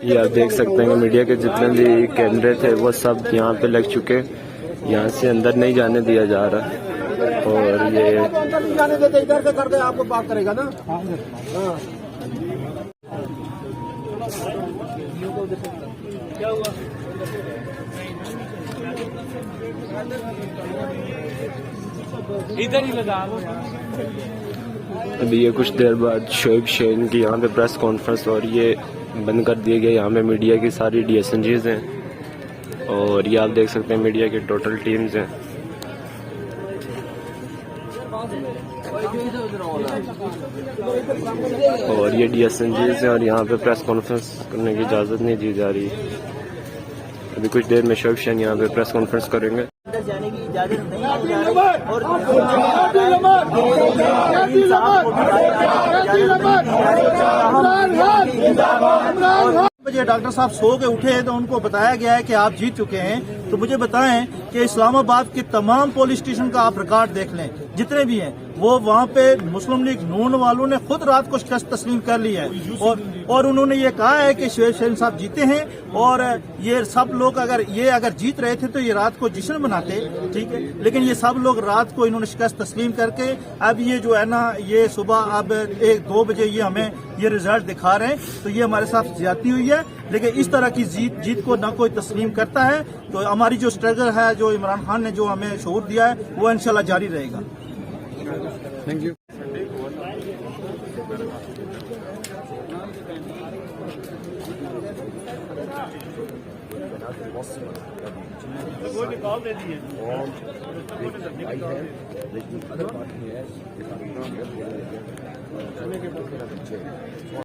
ये आप देख सकते हैं कि मीडिया के जितने भी कैमरे थे वो सब यहाँ पे लग चुके, यहाँ से अंदर नहीं जाने दिया जा रहा। और ये जाने देते, इधर से करके आपको बात करेगा ना। क्या हुआ? इधर ही लगा। अभी ये कुछ देर बाद शोएब शेन की यहाँ पे प्रेस कॉन्फ्रेंस और ये बंद कर दिया गया। यहाँ पे मीडिया की सारी DSNGs हैं और ये आप देख सकते हैं मीडिया की टोटल टीम्स हैं। और ये DSNGs हैं और यहाँ पे प्रेस कॉन्फ्रेंस करने की इजाज़त नहीं दी जा रही। अभी कुछ देर में शोएब शेन यहाँ पे प्रेस कॉन्फ्रेंस करेंगे। जाने की इजाजत नहीं और बजे डॉक्टर साहब सो के उठे तो उनको बताया गया है कि आप जीत चुके हैं। तो मुझे बताएं कि इस्लामाबाद के तमाम पुलिस स्टेशन का आप रिकॉर्ड देख लें, जितने भी हैं वो वहाँ पे मुस्लिम लीग नून वालों ने खुद रात को शिकस्त तस्लीम कर ली है और उन्होंने ये कहा है कि शोएब शेन साहब जीते हैं। और ये सब लोग अगर जीत रहे थे तो ये रात को जश्न मनाते, ठीक है, लेकिन ये सब लोग रात को इन्होंने शिकस्त तस्लीम करके अब ये जो है ना ये सुबह अब 1-2 बजे ये हमें ये रिजल्ट दिखा रहे हैं। तो ये हमारे साथ ज्यादती हुई है, लेकिन इस तरह की जीत को ना कोई तस्लीम करता है। तो हमारी जो स्ट्रगल है, जो इमरान खान ने जो हमें शऊर दिया है, वो इंशाल्लाह जारी रहेगा। Thank you. वो निकाल दे दिए।